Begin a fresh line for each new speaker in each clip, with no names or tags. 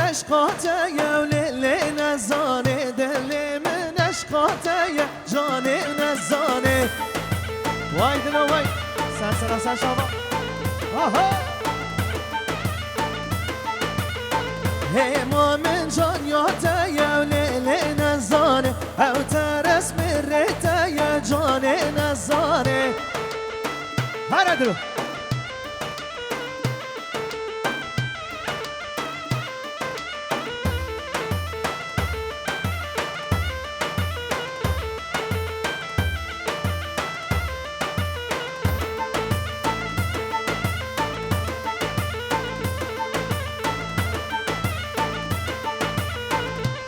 عشقاته یا لیلی نزانه دل من عشقاته یا جانه نزانه وای دلا وای سر شما آها هما من جان یاته یا لیلی نزانه او ترس مرته یا جانه نزانه هر درو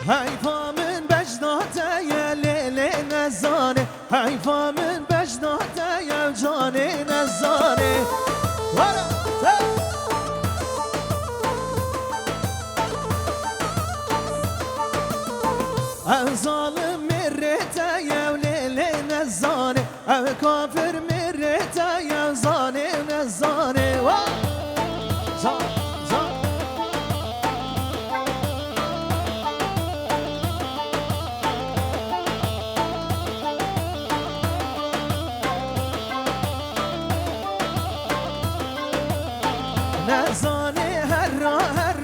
حیفا من بجناته یا لیلی نزانه حیفا من بجناته یا جانه نزانه او ظالم مرته یا لیلی نزانه او کافر مرته یا زانه نزانه نزانه هر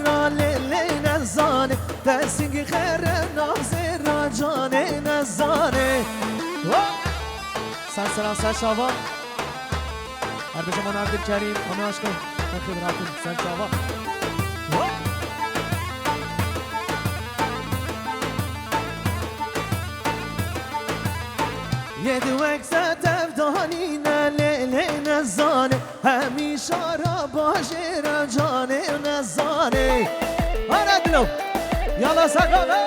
را لیلی نزانه دستینگی خیر نازه را جانه نزانه سر شاوا هر بشه من عبدالکریم همه عشقم نخیب رفتیم سر شاوا یه دوک زد افدانی نه لیلی نزانه همیشه را باشه را جانه نزانه آره دلو یالا سقاله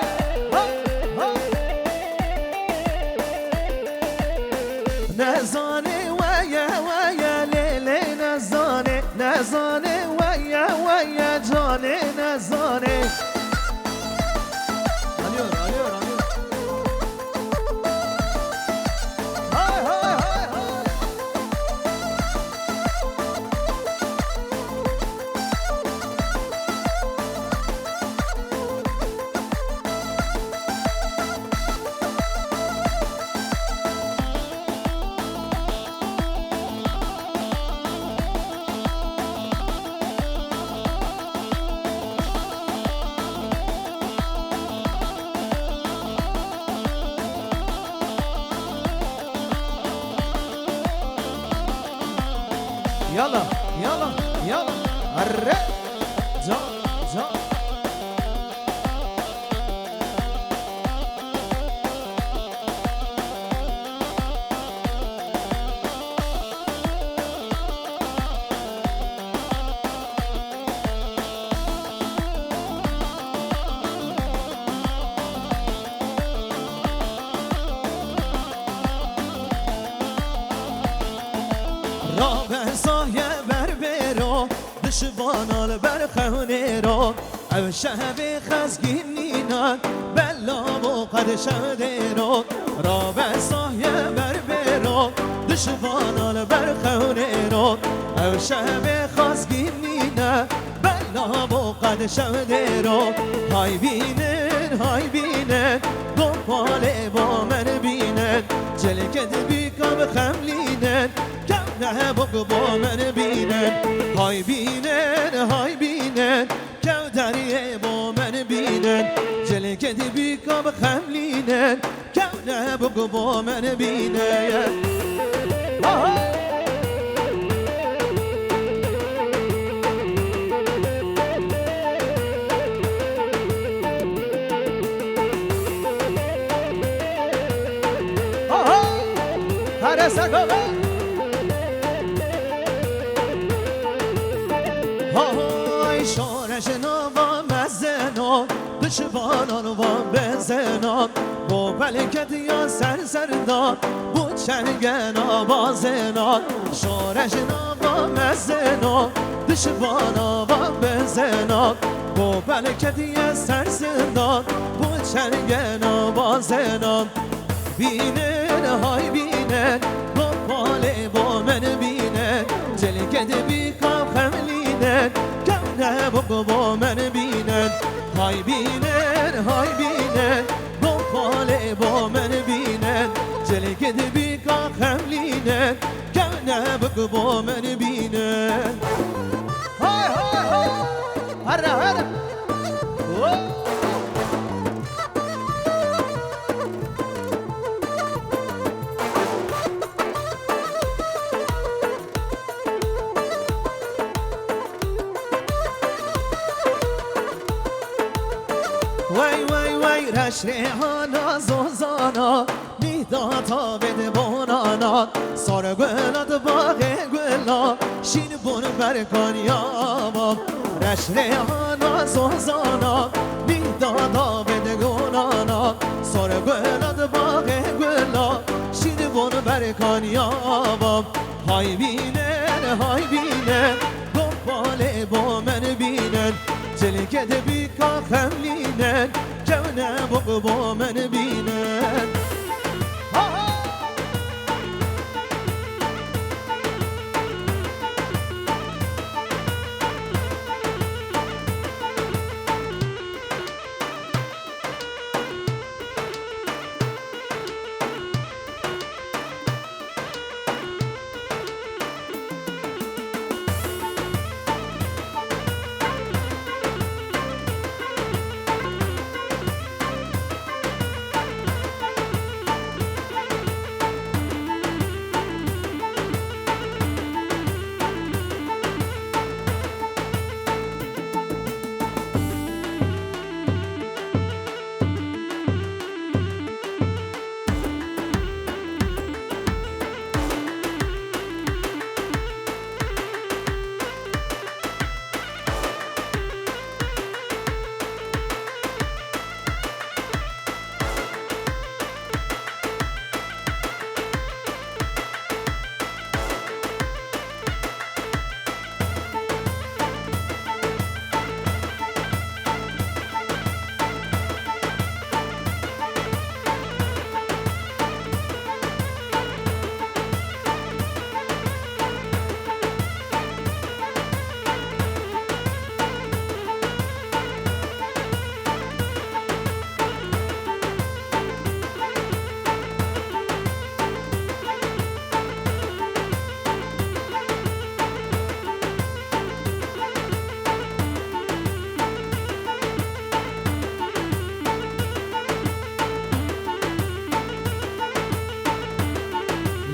نزانه ویا لیلی نزانه نزانه ویا جانه نزانه آلیور يلا الرق جا راه سایه بر برو دشوانال بر خونه رو او شب خزگینینان بلا و قد شده رو راه سایه بر برو دشوانال بر خونه رو او شب خزگینینان بلا و قد شده رو های بینن دنباله با من بینن جلکت بیکم خملینن نه بگو با من بینن های بینن که دریه با من بینن جلکت بیکم خملینن که نه بگو با من بینن هر سگاه شارش نوا مزنا دشوانان و بزنا با ملکت یا سردار بود چنگن آوازنا شارش نوا مزنا دشوانان و بزنا با ملکت یا سردار بود چنگن آوازنا بینن های بینن دنباله با من بینن جلکت بیکام خملینن نه بگو با من بینن های بینن های بینن دنباله با من بینن جلگه دبی که خملینن کنه بگو با من بینن های های های هره هره وای وای وای رش ریحانا زوزانا میداتا بده بونانا سار گلاد باغ گلا شین بون برکان یاما رش ریحانا زوزانا میداتا بده گونانا سار گلاد باغ گلا شین بون برکان یاما های بینن دنباله با من بینن جلگه دبی که خملینن کنه بگو با من بینن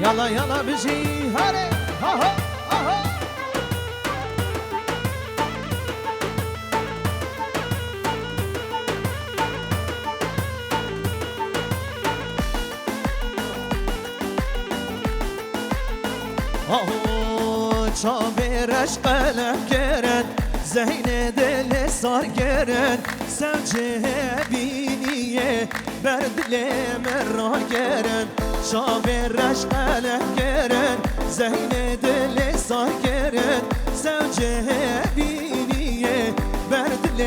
يلا يلا بجي هاري ها ها ها ها چاویرش قلم گرن زین دل سار گرن سمجه بینیه بر دل من را گرن شاویرش قلم گرن زین دل سار گرن سمجه بینیه بر دل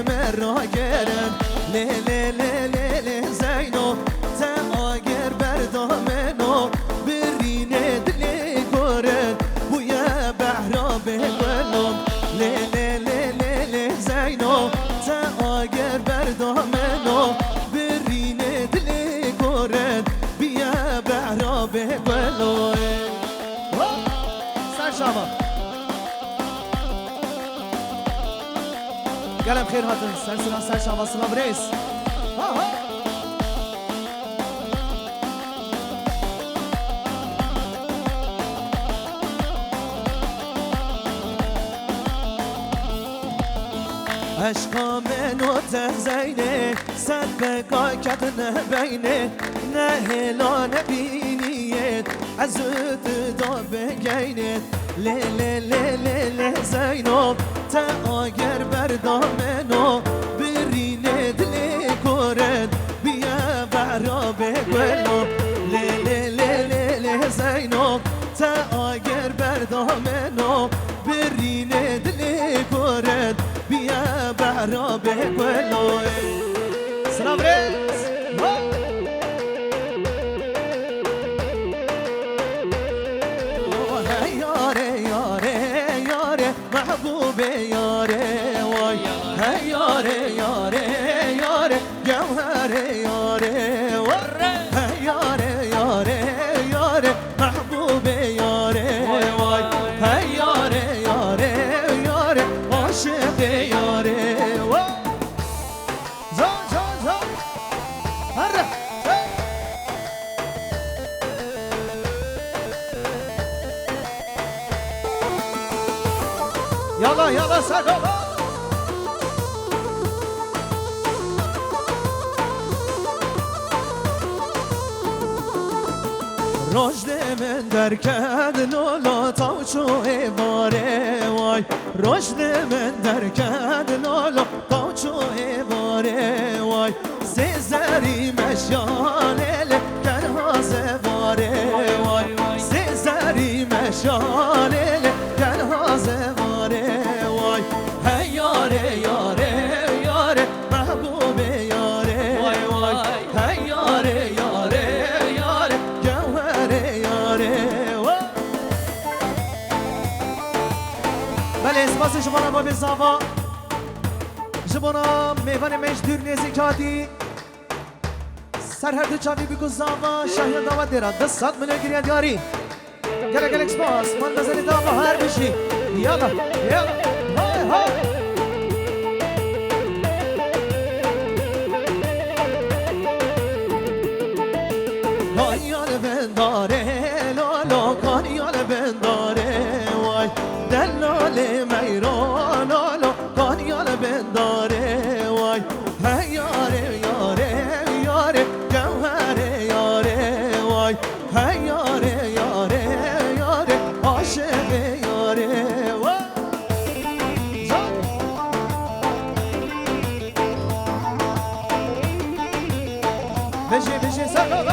من را گرن لی لی لی لی لی زینو تا آگر بردامنو برینه دلی گرن بویا بحرا بگلم لی لی لی لی لی زینو تا آگر بردامنو برینه دلی گرن بیا بحرا بگلم سر شما قلم خير هاتن سر شما سلام رئيس عشقا منو تزینه صد بگاه کتنه بینه نه هلا نبینیت عزت دا بگینت لی لی لی لی لی زینب تا آگر بردامنو برینه دلی کرد بیا برا بگلو لی لی لی لی لی زینب تا آگر بردامنو برینه دلی کرد بیا برا بگلو سلام رئیس یاره یاره یاره محبوب یاره وای یاره yare yare yare Gevhere yare Hey yare yare yare Mahbube yare vay Hey yare yare yare Aşık yare vay Za za za Harra Yala yala sakala Rojde men derken lolo tavçu evare vay Rojde men derken lolo tavçu evare vay Sezeri meşalele kerhaze vare vay Sezeri meşalele kerhaze vare vay Hey yare yare yare mahbube yare vay Hey yare yare yare gevhere yare vay بله اسپاس شما با بزاوا جبانا میوان مجدور نزیکاتی سرهرد چاوی بگو زاوا شهر داوت دیرا 200 میلیون گریه دیاری گله گله اسپاس من نظری داوا هر بشی یالا یالا های های کانیال بنداره لالو کانیال بنداره وای دلال میران لالو کانیال بنداره وای هی یاره یاره یاره گوهره یاره وای هی یاره یاره یاره عاشق یاره وای بشه بشه سقا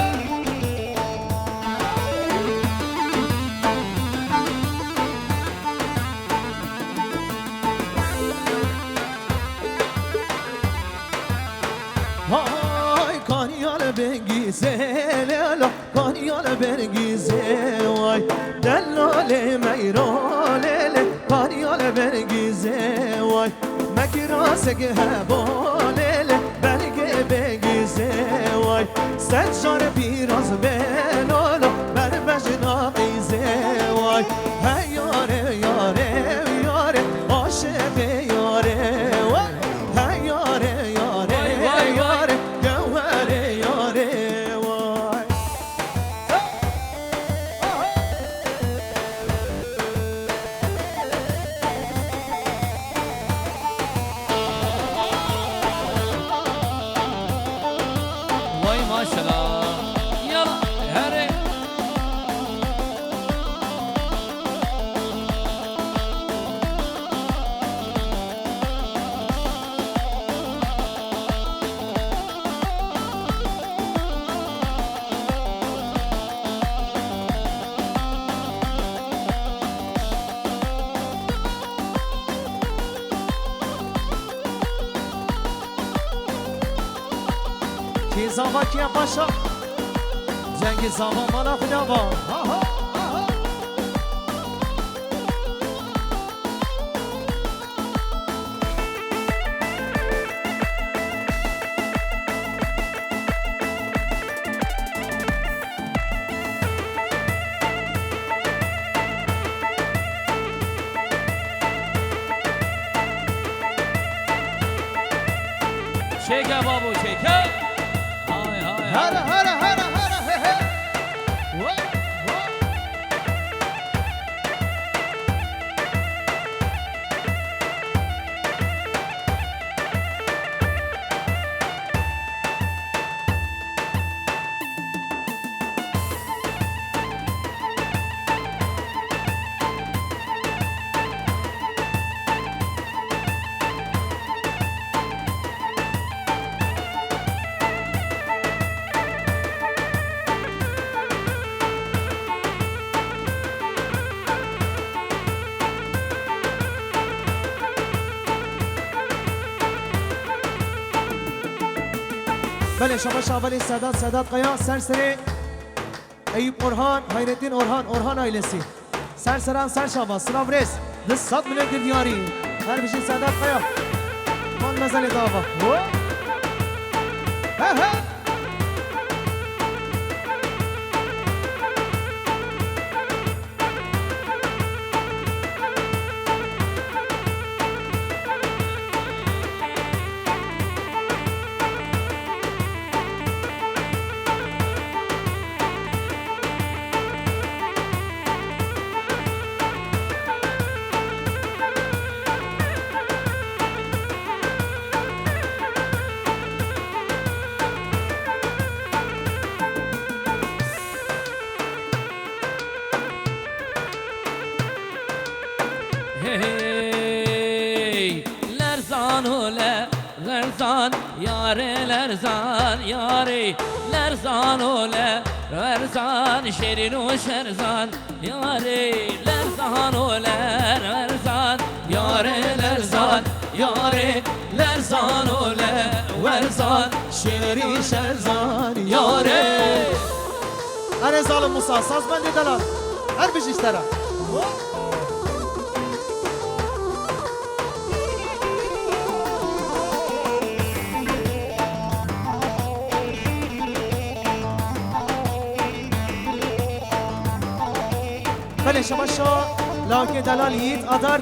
Vay kanyal bengize lelo kanyal bengize vay dellale meyralele kanyal bengize vay mekirase ge hebalele belge bengize vay seccar biraz belala berbejna bize vay hey yare yare yare aşık yare vay hey yare yare yare gevhere yare vay
Vay maşallah yala hare
کی زاوا کیا پاشا جنگ زاوا مالا خدا با
çeke babu çeke hay hay
هر هر هر هر هه هه وای وای بله شما شاولی سادات قیا سرسری ایوب اورهان حیرالدین اورهان آیلسی سرسران سر شاوا سلام رس 200 میلیون دیاری هر بشین سادات قیا مزل دابا ها ها
Hey, lerzan ole, lerzan, yare lerzan, yare, lerzan ole, lerzan, şerin o şerzan, yare, lerzan ole, lerzan, yare lerzan, yare, lerzan ole, lerzan, şerin şerzan, yare.
أنا ظالم موسى ساز بندي دلال أربش اشترى بله شما شا لاکه دلال یید آدار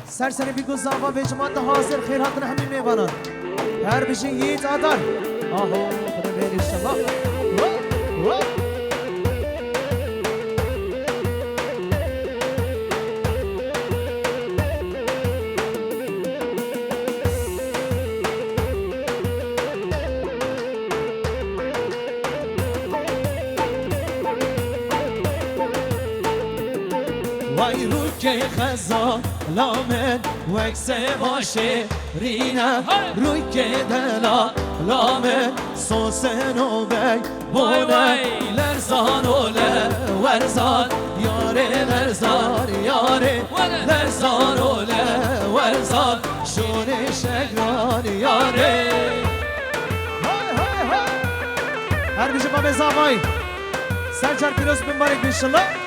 سرسری بیگو زاوا به جماعت حاضر خیر حاضر همین میوانان هر بشین یید آدار آهو خدا بیلی شما وای رو که خزا لامن وکسه باشه رینم روی که دلا لامن سوسن و بی بونه لرزان و لرزان یاره لرزان یاره لرزان و لرزان شونه شگران یاره هر بیشه با بزاوای سرچار پیروز بمبارک بیشالله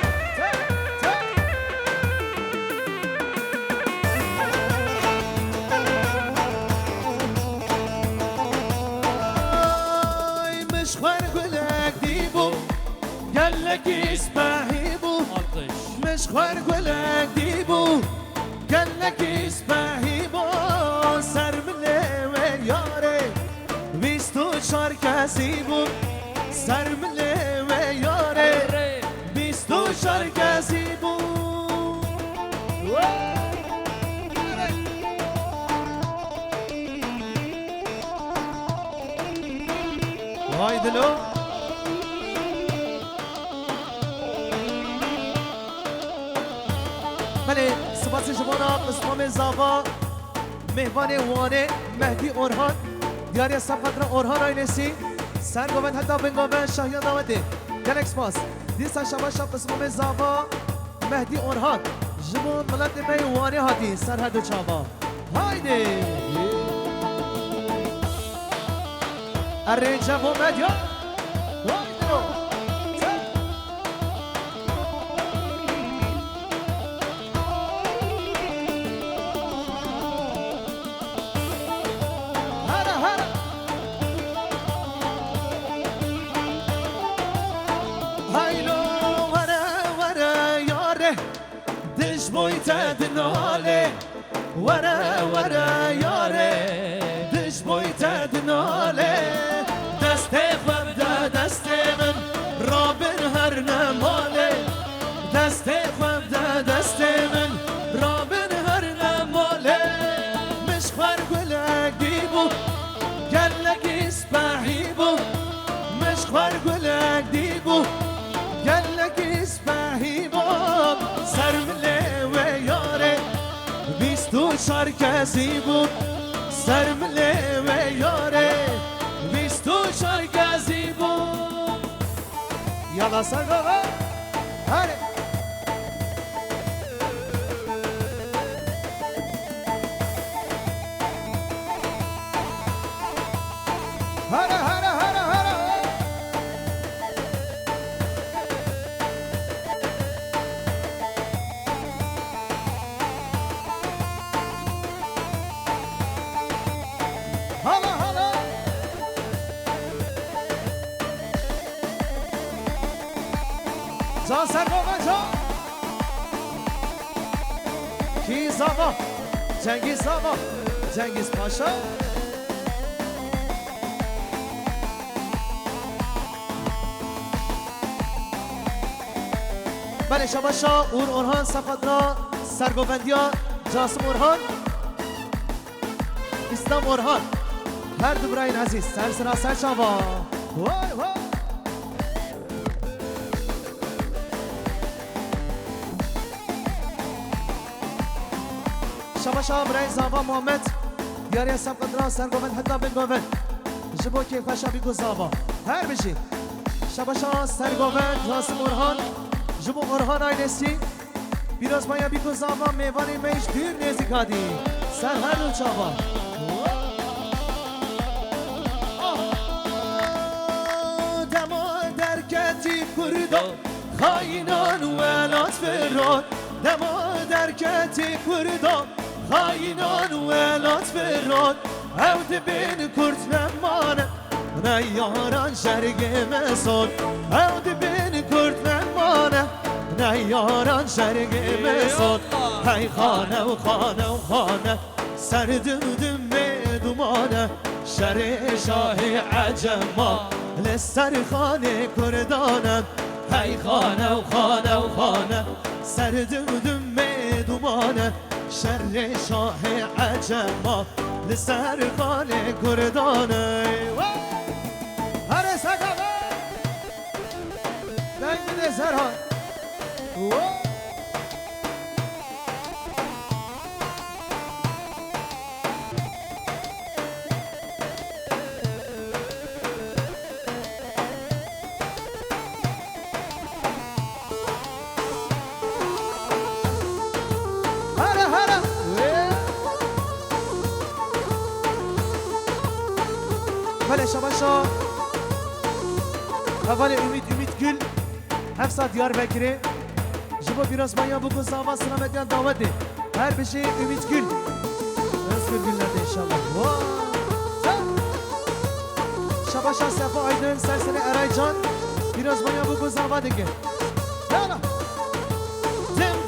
قالك اسبحيبو مشخور قولك ديبو قالك اسبحيبو سر من وياري بيستو شاركاسيبو سر من وياري بيستو شاركاسيبو واي دلو بله سپاس شما اسمام زاوا مهمان وانه مهدی اورهان دیاری سفقدر اورهان آینسی سرگوند حتی بنگاوه شاهیان دامده گلک سپاس دیسا شما شب اسمام زاوا مهدی اورهان جبون ملت می وانه هاتی سر هر دو چاوا هایده الرجب و مدیا هایده تدناله ورا ورا یاره دش بوی تدناله دست خود دست من رابن هر نماله دست خود دست من رابن هر نماله مشخور گلک دیبو گلک اسبحیبو مشخور گلک دیبو گلک اسبحیبو سرمله بیستو شارکسی بود سرمله و یاره بیستو شارکسی بود یالا سرگاه هره هره هره هره هره کی زاوا cengiz زاوا cengiz پاشا بله شباشا اون اورهان صفدرا سرگوبندیا جاسم اورهان اسلام اورهان هر دو براین عزیز سر سرا سر شبا وای وای شباشا براین زاوا محمد دیاری صفدرا سرگوبند حتی بن گوبند جبو که خوشا بیگو زاوا هر بشی شباشا سرگوبند جاسم اورهان جبو اورهان آینسی بیراز مایا بیکو زاوا میوانی میش دیر نزدیکادی سر هر دو چاوا دما درکتی کردا خاینان و الات فراد دما درکتی کردا خاینان و الات فراد او دبین کرد نمانه نیاران شرگ مسود او دبین کرد نمانه نیاران شرگ مسود های خانه و خانه و خانه سر دم دومانه شر شاه عجما لسر خانه کردانم های خانه و خانه و خانه سر دم دومانه شر شاه عجما لسر خانه کردانه هر سکمه دنگ بده سرها بله شباشا اول امید گل 700 دیار بکره جبو بیراز مایا بگو زاوا سلامتیان دعوت ده هر بشه امید گل رسول گل نده انشالله شباشا صفا آیدن سرسر ارای جان بیراز مایا بگو زاوا دیگه دم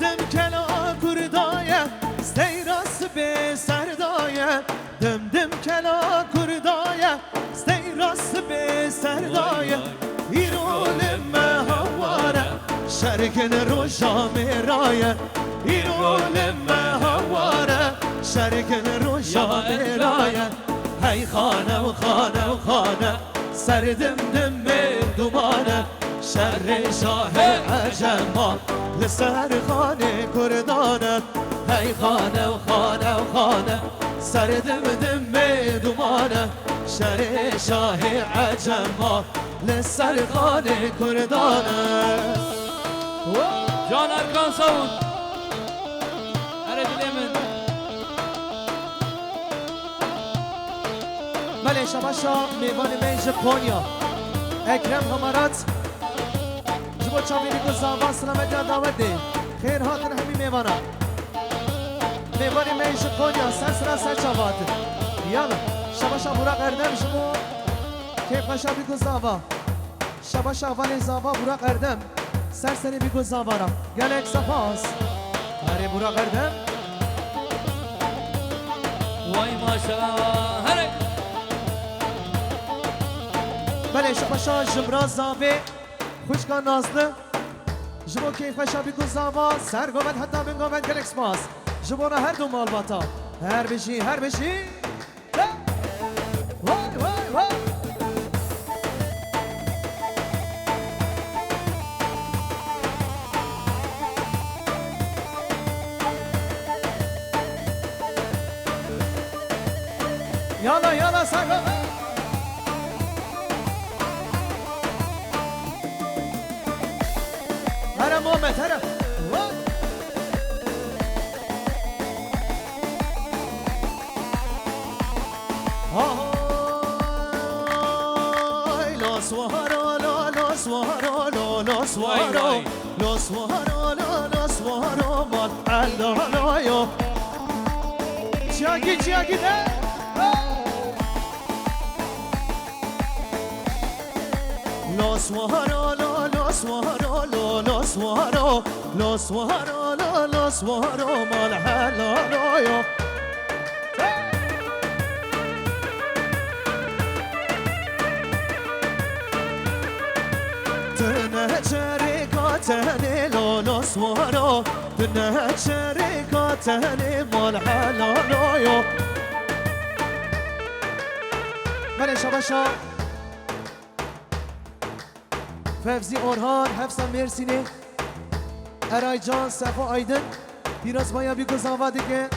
دم کلا کردایه استیراس به سردایه دم دم کلا کردایه استیراس به سردایه ایرون مهواره شرکن روشا میرایه ایرون مهواره شرکن روشا میرایه هی خانه و خانه و خانه سر دم دم دومانه شر شاه عجما لسر خانه کردانه هی خانه و خانه و خانه سر دم دومانه شر شاه عجما لسر خانه کردانه
جان ارکان سعود هر دل من
بله شباشا میوان من ژاپنیا اکرم همارات جبو چاویری کو زاوا سلامتی دعوت ده خیر هاتن همین میوانا میوان من ژاپنیا سر سر چاوات یالا شباشا برا قردم شما کیف خوشا بیکو زاوا شباشا اول زاوا برا قردم سرسری بیکو زاوارا گلک سپاس هره برا قردم
وای ماشاءالله هره
بله شباشا جبرا زاوه خوشکا نازده جبو کیف خوشا بیکو زاوا سر گومد حتی بین گومد گلک سپاس جبو هر دو مال باتا هر بشی وای وای وای یالا یالا ساگا هره محمد هره چیاگی ده لو سوارو مال حل شرکاتنی لولو سوارو دنه شرکاتنی مال حلالویو بله شباشا فوزی اورهان حفظا مرسینی ارای جان صفا آیدن پیراز بایا بی گزاوا دیگه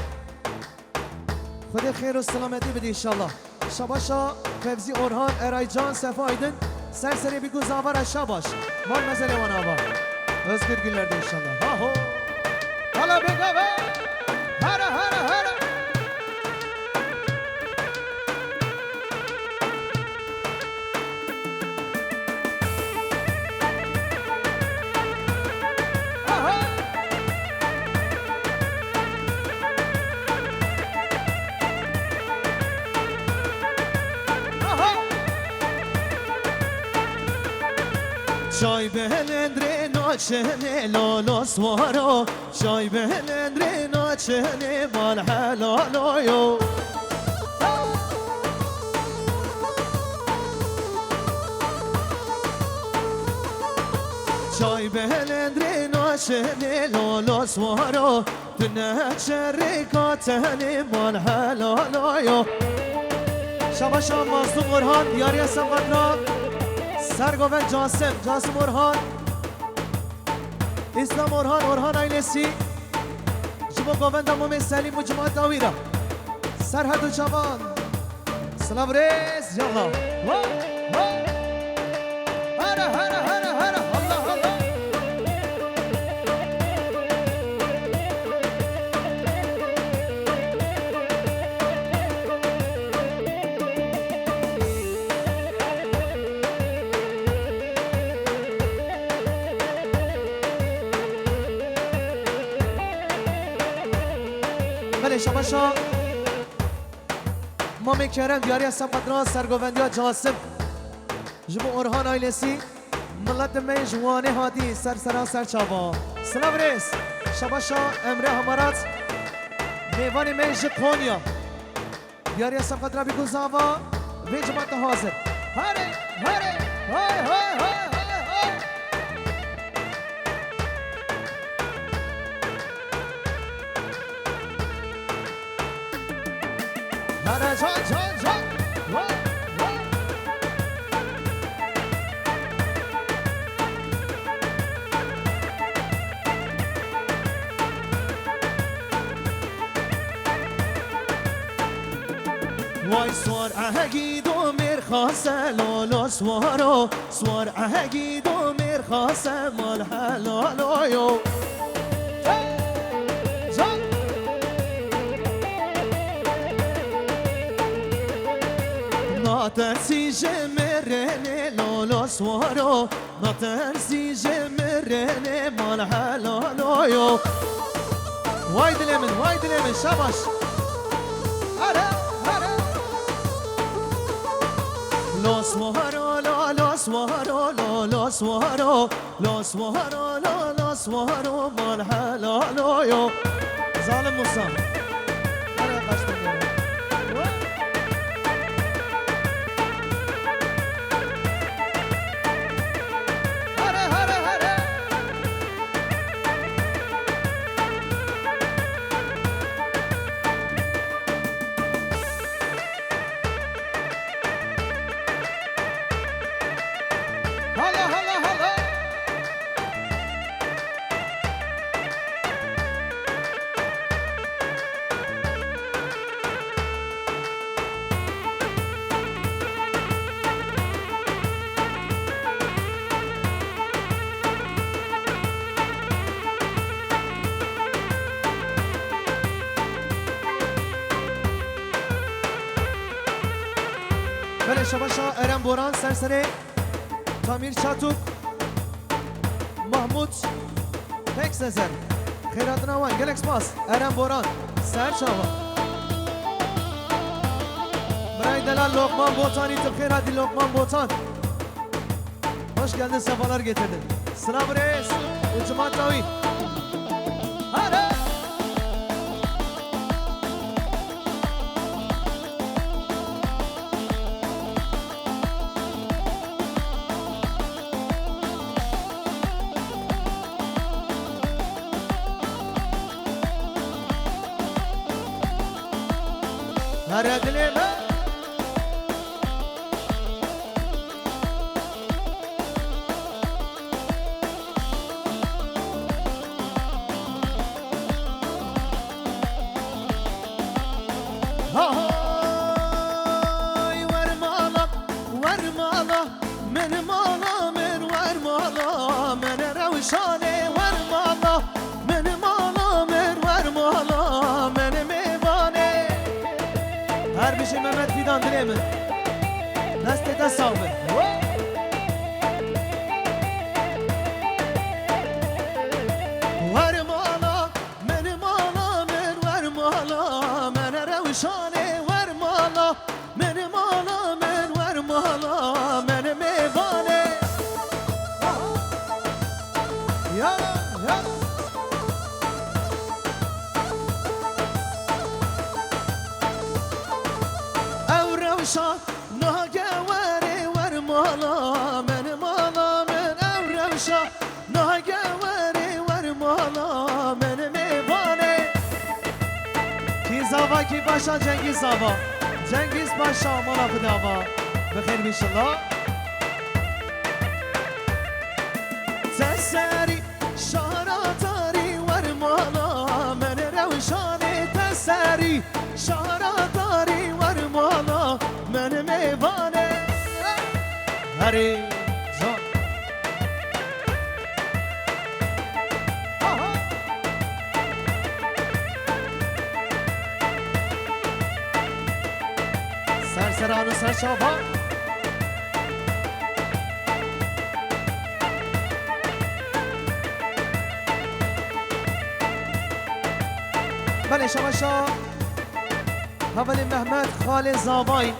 خدا خیر و سلامتی بده انشالله شباشا فوزی اورهان ارای جان صفا آیدن سرسری بی گزاوا را شباش مال مزل وان آبا özgür günlerde inşallah ha ho hala begava hara hara hara Çay behendre naçene lolo swaro Çay behendre naçene mal halaloyo Çay behendre naçene lolo swaro Dine şerikatene mal halaloyo Şabaşa Mazlum Orhan Diyariye Samadra سرگوون جاسم اورهان اسلام اورهان ailesi جمع گوون دموم سلیم و جماعت داویرا سرحد و جوان سلام ریز یالله هره هره هره هره الله الله شباشا ما میکرم دیاری از سمقدران سرگووندی ها جاسم جبو اورهان آیلسی ملت می جوانه هادی سرسران سرچاوا سلام ریس شباشا امره همارات میوانی می جقونیا دیاری از سمقدران بی گزاوا وی جماعت حاضر هره هره های های های وای سوار اهگید و مرخاسه لولو سوارو سوار اهگید و مرخاسه مال حلالویو ناترسی جمرنه لولو سوارو ناترسی جمرنه مال حلالویو وای دلمن شباش Los Mojaro, los Mojaro, los Mojaro, los Mojaro, los Mojaro, mal halalo yo. Zalim Musa. Nereye kaçtın ya? Hare hare hare. Hala hala hala. بله شباشا ارم بوران سرسره تامیر چاتوک محمود تکس نزن خیرات نوان گلکس پاس ارم بوران سرچاوا برای دلال لقمان بوتانی تو خیراتی لقمان بوتان hoş geldin sefalar getirdin Sınav reis Ucumat Davi Hadi هر دل من هاي ورمالا ورمالا من مالا من ورمالا من روشانه ورمالا من مالا من ورمالا من میوانه هر بشه محمد فیدان دلی من دست دست آمد ورمالا من مالا من ورمالا من روشانه ورمالا من مالا من ورمالا من میوانه یا یا او روشان ناگواره ورمالا من مالا من او روشان ناگواره ورمالا من میوانه کی زاوا کی باشا جنگیز زاوا جنگیز باشا مولا خداوا بخیر بیشالله تسری شاراتاری ورمالا من روشانه تسری شاراتاری ورمالا من میوانه هری جان سرسران و سرشابان بله شماشا اول محمد خال زاوای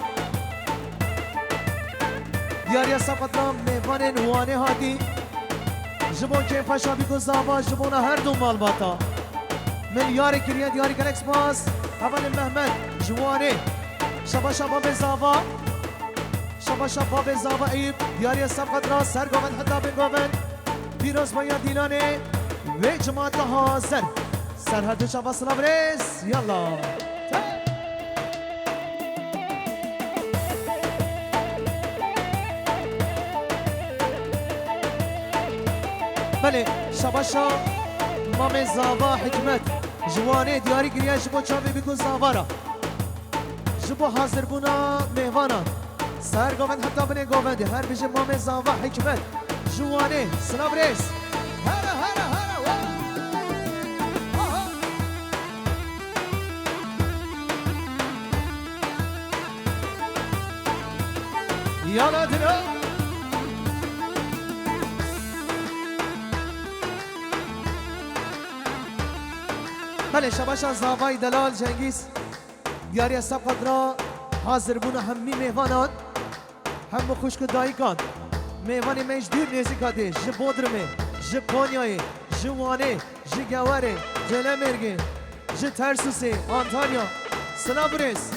دیاری سبقت نام میوان نوانه هاتی جبون که فشابی کو زاوا جبون هر دو مال باتا من یاری کریه دیاری کلکس باز اول محمد جوانه شباشا باب زاوا شباشا باب زاوا ایب دیاری سبقت را سر گوند حتی بگوند پیروز باید دیلانه و جماعت حاضر سرحد شبا سلام ریس یالا بله شباشا مام زاوا حکمت جوانه دیاری گریه جبو چاوی بکن زاوا را جبو حاضر بونا مهوانا سر گوند حتی بنه گوونده هر بیشه مام زاوا حکمت جوانه سلام ریس هره هره هره یالا دینا بله شباشا زاوای دلال جنگیز دیاری سبقت را حاضر بونه همی میوانان هم خوشک دایکان میوانی میش دیر نیزی کاده جه بودرمه جه کونیای جه وانه جه گواره جه لمرگه جه ترسوسه آنتالیا سلام بریس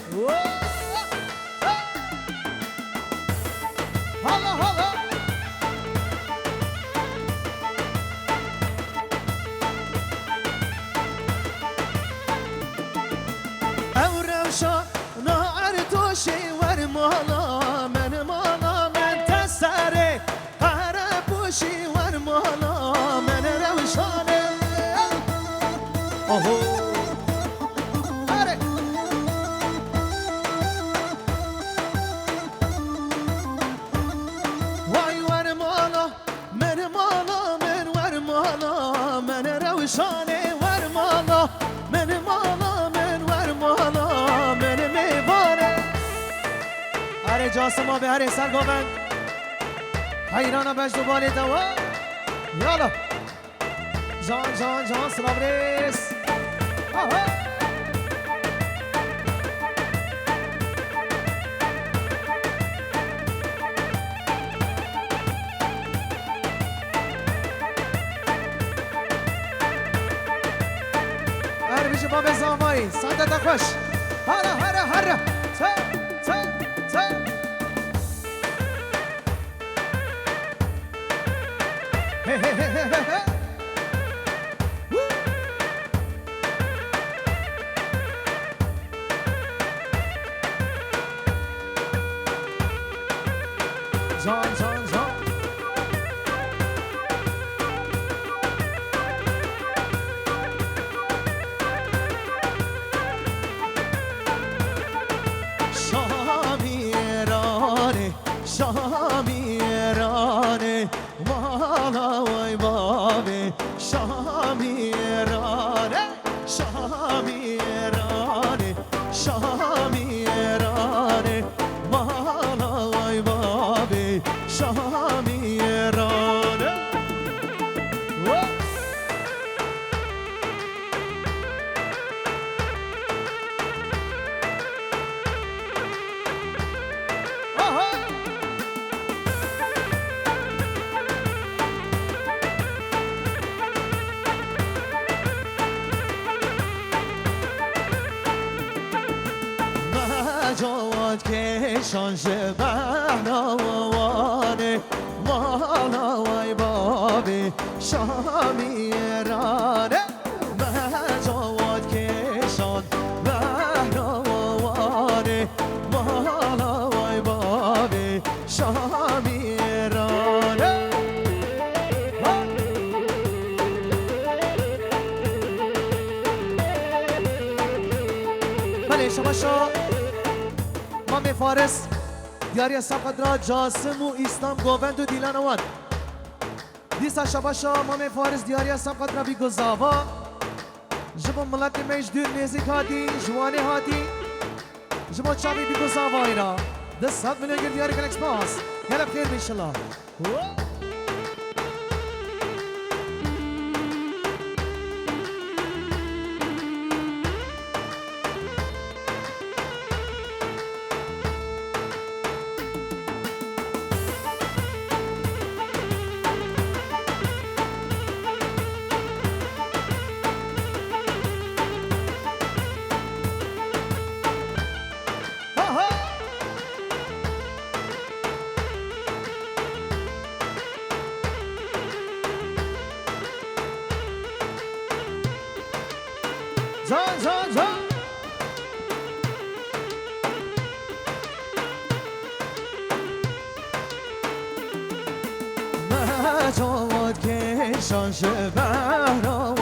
هلا هلا او روشا ناعرتوشی ور مالا من مالا من تسره قهره بوشی ور مالا من روشانه اوهو شانه ور مالا من مالا من ور مالا من میوانه اره جاسما به هر سر گوند حیرانه بجدو بالی دوا یالا جان جان جان سلام ریس باب زاوایی سعادت خوش هره هره هره تا تا تا هی هی هی هی جان جان جان شامیرانه شامیرانه مالا وای بابه شامیرانه شامیرانه شامیرانه مالا وای بابه شامیرانه جواد کشان شبهنا وانه مالا وای بابی شامیرانه جواد کشان بهنا وانه مالا وای بابی شامیرانه بله شما مام فارس دیاری سقدرا جاسم و ایستام گووند و دیلان اوان دیسا شباشا مام فارس دیاری سقدرا بی گزاوا جبو ملت مجدور نیزی هاتی جوانی هاتی جبو چاوی بی گزاوا اینا دست هات ملیگر دیاری کلکس باس یلا بخیر بیشالله جان جان جان ما جواد کشان شبهنا